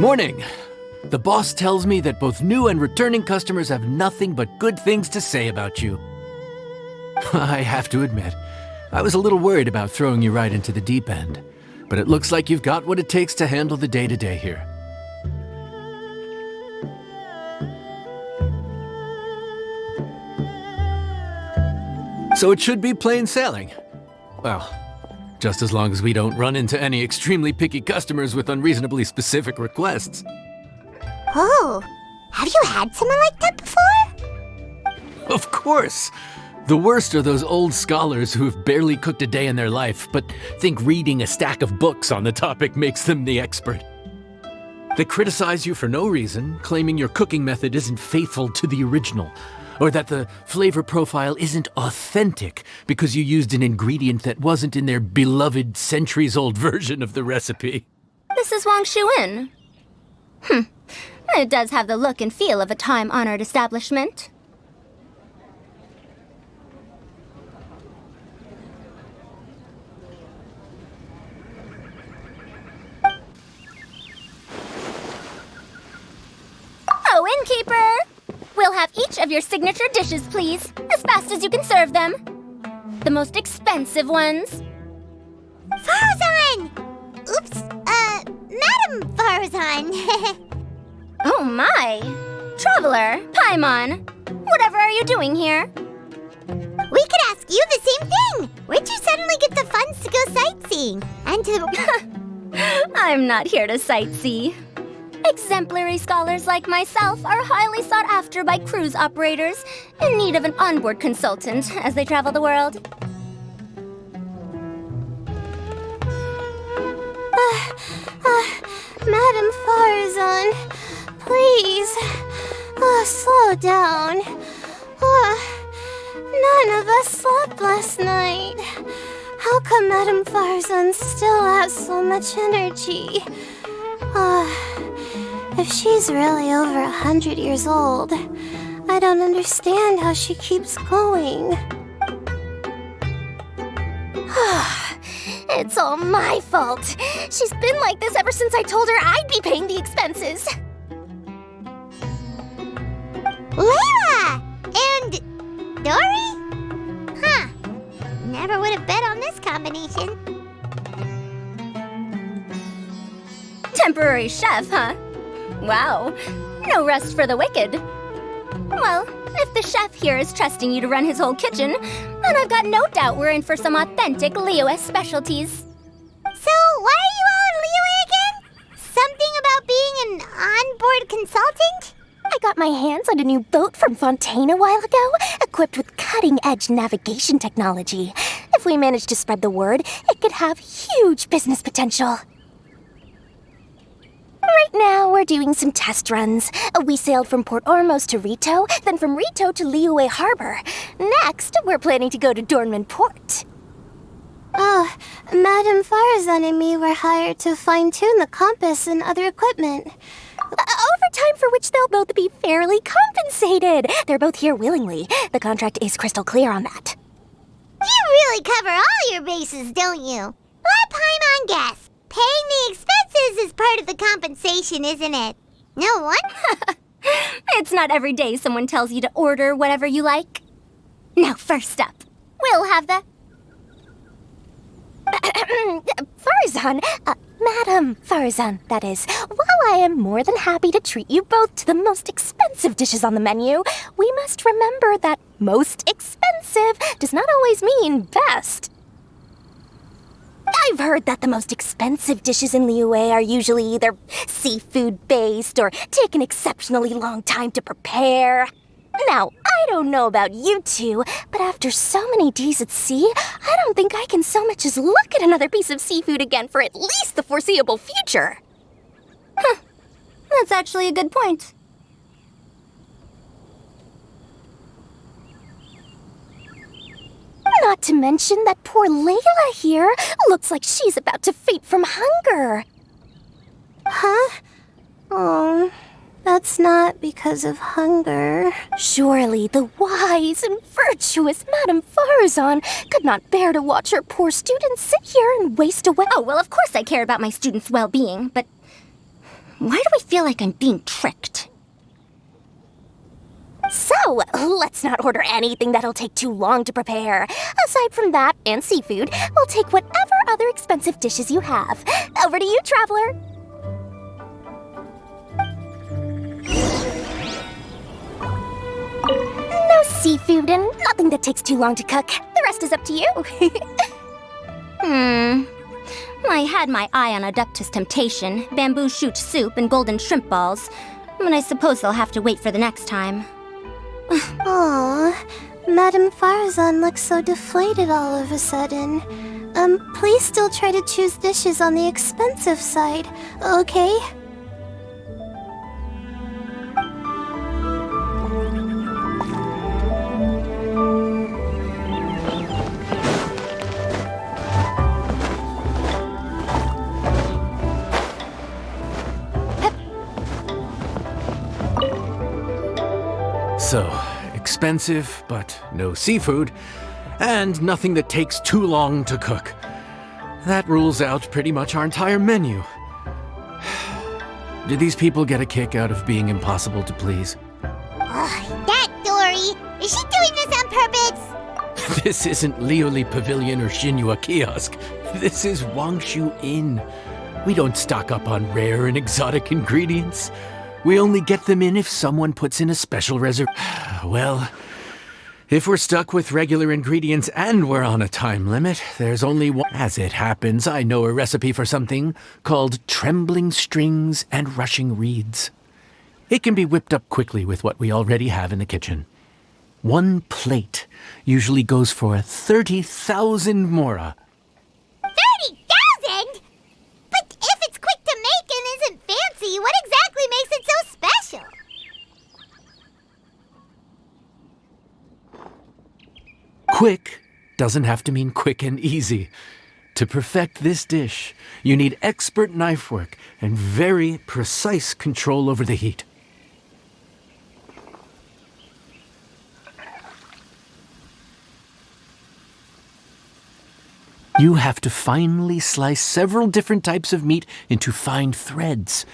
Morning. The boss tells me that both new and returning customers have nothing but good things to say about you. I have to admit, I was a little worried about throwing you right into the deep end, but it looks like you've got what it takes to handle the day-to-day here. So it should be plain sailing. Well, just as long as we don't run into any extremely picky customers with unreasonably specific requests. Oh, have you had someone like that before? Of course! The worst are those old scholars who have barely cooked a day in their life, but think reading a stack of books on the topic makes them the expert. They criticize you for no reason, claiming your cooking method isn't faithful to the original, or that the flavor profile isn't authentic because you used an ingredient that wasn't in their beloved centuries-old version of the recipe. This is Wang Shuin. It does have the look and feel of a time-honored establishment. Oh, innkeeper! We'll have each of your signature dishes, please, as fast as you can serve them. The most expensive ones. Faruzan! Oops, Madam Faruzan. Oh my! Traveler, Paimon, whatever are you doing here? We could ask you the same thing. Where'd you suddenly get the funds to go sightseeing? And to... I'm not here to sightsee. Exemplary scholars like myself are highly sought after by cruise operators in need of an onboard consultant as they travel the world. Madam Faruzan, please, slow down. None of us slept last night. How come Madam Faruzan still has so much energy? If she's really over 100 years old, I don't understand how she keeps going. It's all my fault. She's been like this ever since I told her I'd be paying the expenses. Layla! And Dori? Huh. Never would have bet on this combination. Temporary chef, huh? Wow. No rest for the wicked. Well, if the chef here is trusting you to run his whole kitchen, then I've got no doubt we're in for some authentic Liyue specialties. So, why are you all in Liyue again? Something about being an onboard consultant? I got my hands on a new boat from Fontaine a while ago, equipped with cutting-edge navigation technology. If we manage to spread the word, it could have huge business potential. Right now, we're doing some test runs. We sailed from Port Ormos to Rito, then from Rito to Liyue Harbor. Next, we're planning to go to Dornman Port. Oh, Madam Faruzan and me were hired to fine-tune the compass and other equipment. Overtime for which they'll both be fairly compensated. They're both here willingly. The contract is crystal clear on that. You really cover all your bases, don't you? Let Paimon guess. Paying the expenses is part of the compensation, isn't it? No one? It's not every day someone tells you to order whatever you like. Now, first up, we'll have the... Faruzan, Madam Faruzan, that is. While I am more than happy to treat you both to the most expensive dishes on the menu, we must remember that most expensive does not always mean best. I've heard that the most expensive dishes in Liyue are usually either seafood-based or take an exceptionally long time to prepare. Now, I don't know about you two, but after so many days at sea, I don't think I can so much as look at another piece of seafood again for at least the foreseeable future. That's actually a good point. Not to mention that poor Layla here looks like she's about to faint from hunger. Huh? Oh, that's not because of hunger. Surely the wise and virtuous Madame Faruzan could not bear to watch her poor students sit here and waste away. Oh, well, of course I care about my students' well-being, but... Why do I feel like I'm being tricked? So, let's not order anything that'll take too long to prepare. Aside from that and seafood, we'll take whatever other expensive dishes you have. Over to you, traveler. No seafood and nothing that takes too long to cook. The rest is up to you. I had my eye on Adeptus Temptation, bamboo shoot soup, and golden shrimp balls. But I suppose they'll have to wait for the next time. Aww, Madame Faruzan looks so deflated all of a sudden. Please still try to choose dishes on the expensive side, okay? So, expensive, but no seafood, and nothing that takes too long to cook. That rules out pretty much our entire menu. Did these people get a kick out of being impossible to please? That Dori! Is she doing this on purpose? This isn't Lioli Pavilion or Shinua Kiosk. This is Wangshu Inn. We don't stock up on rare and exotic ingredients. We only get them in if someone puts in a special Well, if we're stuck with regular ingredients and we're on a time limit, there's only one. As it happens, I know a recipe for something called trembling strings and rushing reeds. It can be whipped up quickly with what we already have in the kitchen. One plate usually goes for 30,000 mora. 30,000? But if it's quick to make and isn't fancy, what exactly makes it so special? Quick doesn't have to mean quick and easy. To perfect this dish, you need expert knife work and very precise control over the heat. You have to finely slice several different types of meat into fine threads,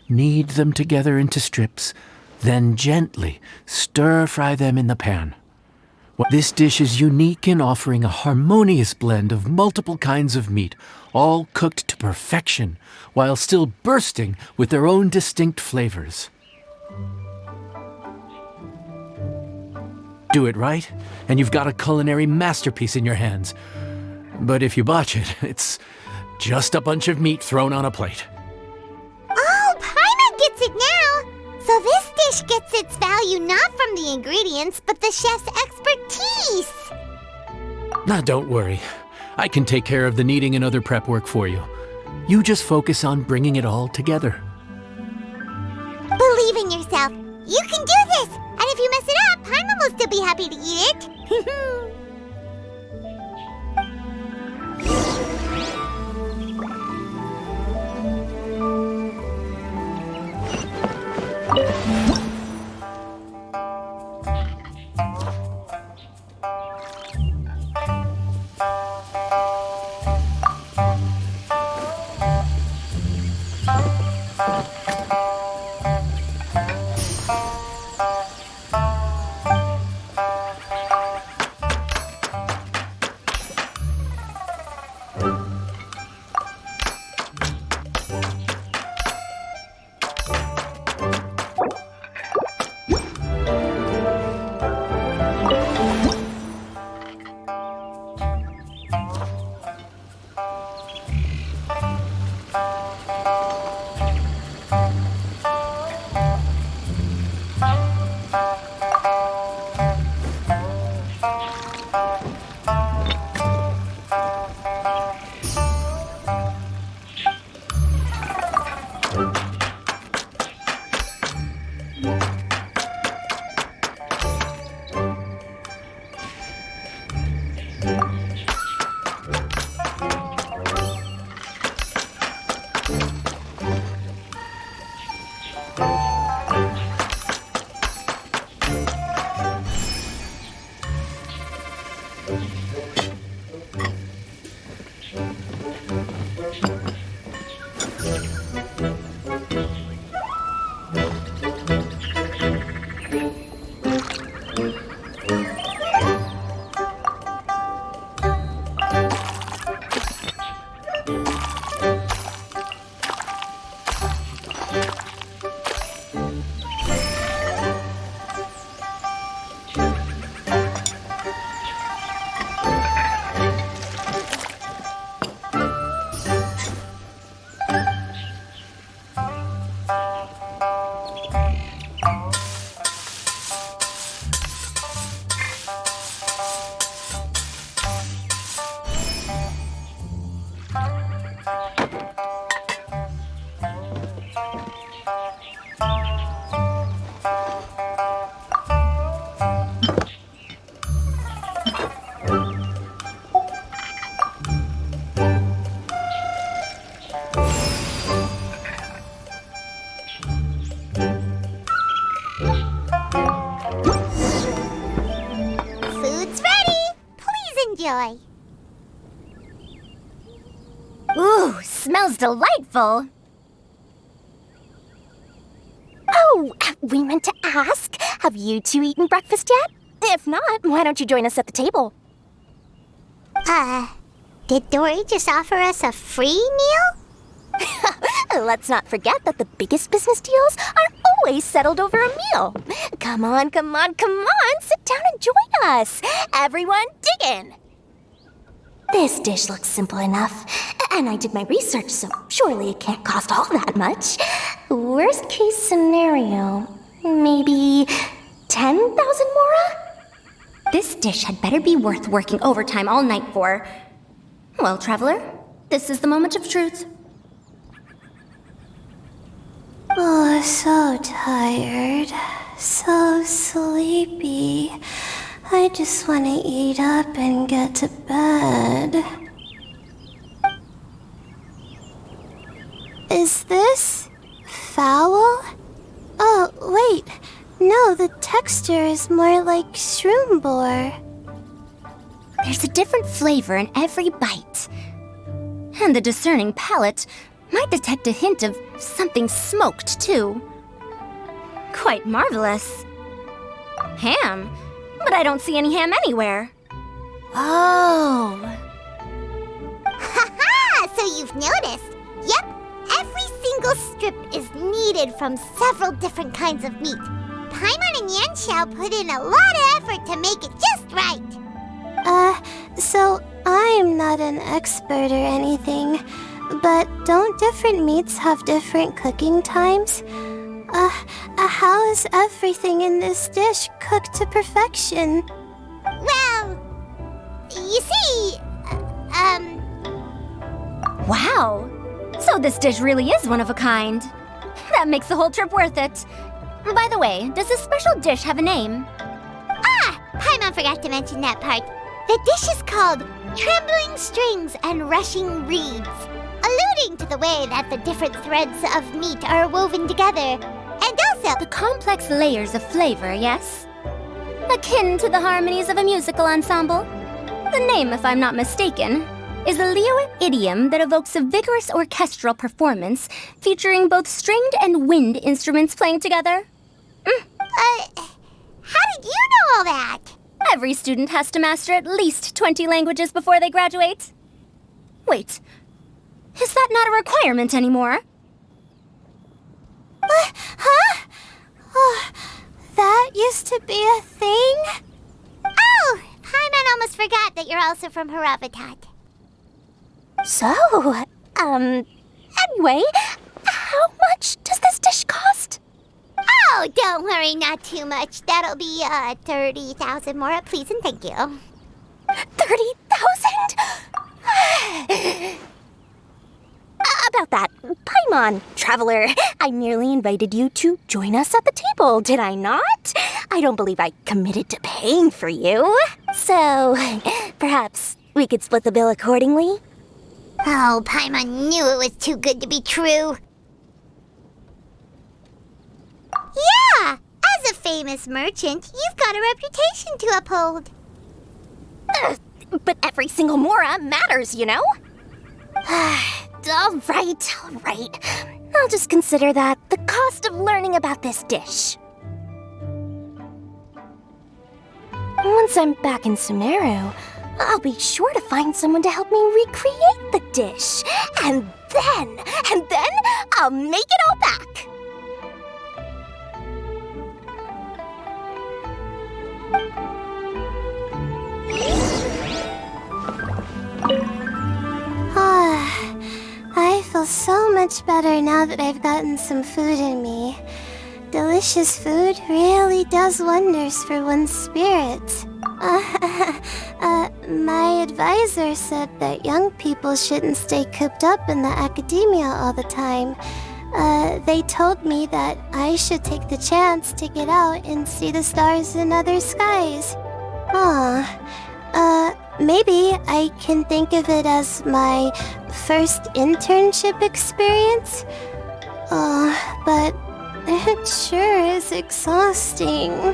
knead them together into strips, then gently stir-fry them in the pan. This dish is unique in offering a harmonious blend of multiple kinds of meat, all cooked to perfection, while still bursting with their own distinct flavors. Do it right, and you've got a culinary masterpiece in your hands. But if you botch it, it's just a bunch of meat thrown on a plate. Oh, Paimon gets it now! So this dish gets its value not from the ingredients, but the chef's expertise! Now, don't worry. I can take care of the kneading and other prep work for you. You just focus on bringing it all together. Believe in yourself. You can do this! And if you mess it up, Paimon will still be happy to eat it. enjoy. Ooh, smells delightful. Oh, we meant to ask, have you two eaten breakfast yet? If not, why don't you join us at the table? Did Dori just offer us a free meal? Let's not forget that the biggest business deals are always settled over a meal. Come on, sit down and join us. Everyone, dig in. This dish looks simple enough, and I did my research, so surely it can't cost all that much. Worst case scenario, maybe 10,000 mora? This dish had better be worth working overtime all night for. Well, traveler, this is the moment of truth. Oh, so tired. So sleepy. I just want to eat up and get to bed. Is this foul? Oh, wait. No, the texture is more like shroom boar. There's a different flavor in every bite. And the discerning palate might detect a hint of something smoked, too. Quite marvelous. Ham? But I don't see any ham anywhere. Oh. Haha! So you've noticed. Yep, every single strip is kneaded from several different kinds of meat. Paimon and Yanxiao put in a lot of effort to make it just right. So I'm not an expert or anything, but don't different meats have different cooking times? How is everything in this dish cooked to perfection? Well, you see, Wow. So this dish really is one of a kind. That makes the whole trip worth it. By the way, does this special dish have a name? Paimon forgot to mention that part. The dish is called Trembling Strings and Rushing Reeds, alluding to the way that the different threads of meat are woven together, and also The complex layers of flavor, yes? Akin to the harmonies of a musical ensemble. The name, if I'm not mistaken, is a Liyue idiom that evokes a vigorous orchestral performance featuring both stringed and wind instruments playing together. how did you know all that? Every student has to master at least 20 languages before they graduate. Wait, is that not a requirement anymore? Huh? Oh, that used to be a thing? Oh, Paimon almost forgot that you're also from Haravatat. So, anyway, how much does this dish cost? Oh, don't worry, not too much. That'll be 30,000 more, please and thank you. 30,000? About that, Paimon, traveler, I nearly invited you to join us at the table, did I not? I don't believe I committed to paying for you. So, perhaps we could split the bill accordingly? Oh, Paimon knew it was too good to be true. Yeah! As a famous merchant, you've got a reputation to uphold. But every single mora matters, you know? All right. I'll just consider that the cost of learning about this dish. Once I'm back in Sumeru, I'll be sure to find someone to help me recreate the dish. And then I'll make it all back. I feel so much better now that I've gotten some food in me. Delicious food really does wonders for one's spirits. My advisor said that young people shouldn't stay cooped up in the academia all the time. They told me that I should take the chance to get out and see the stars in other skies. Maybe I can think of it as my first internship experience. But it sure is exhausting.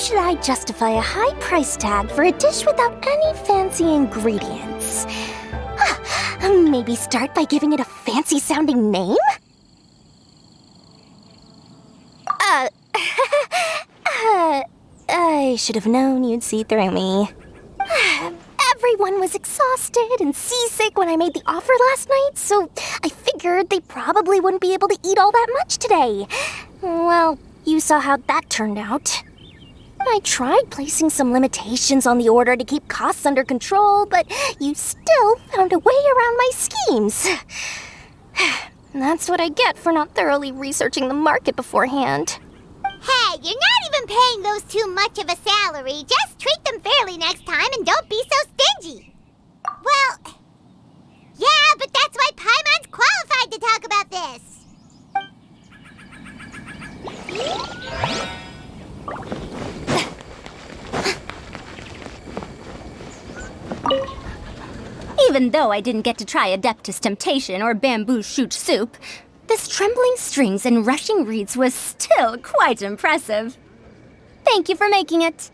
should I justify a high price tag for a dish without any fancy ingredients? Maybe start by giving it a fancy-sounding name? I should have known you'd see through me. Everyone was exhausted and seasick when I made the offer last night, so I figured they probably wouldn't be able to eat all that much today. Well, you saw how that turned out. I tried placing some limitations on the order to keep costs under control, but you still found a way around my schemes. That's what I get for not thoroughly researching the market beforehand. Hey, you're not even paying those too much of a salary. Just treat them fairly next time and don't be so stingy. Well, yeah, but that's why Paimon's qualified to talk about this. Even though I didn't get to try Adeptus Temptation or Bamboo Shoot Soup, this trembling strings and rushing reeds was still quite impressive. Thank you for making it.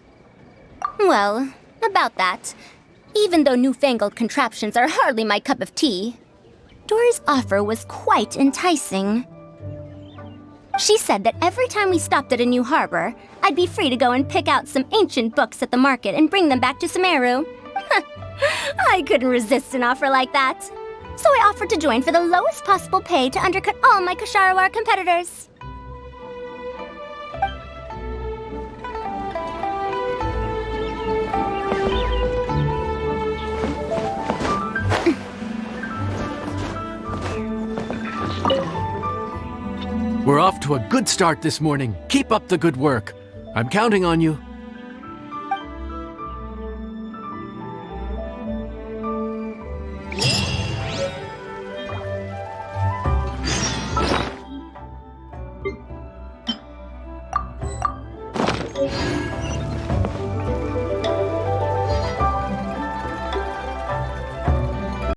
Well, about that, even though newfangled contraptions are hardly my cup of tea, Dori's offer was quite enticing. She said that every time we stopped at a new harbor, I'd be free to go and pick out some ancient books at the market and bring them back to Sumeru. I couldn't resist an offer like that. So I offered to join for the lowest possible pay to undercut all my Kasharawar competitors. We're off to a good start this morning. Keep up the good work. I'm counting on you.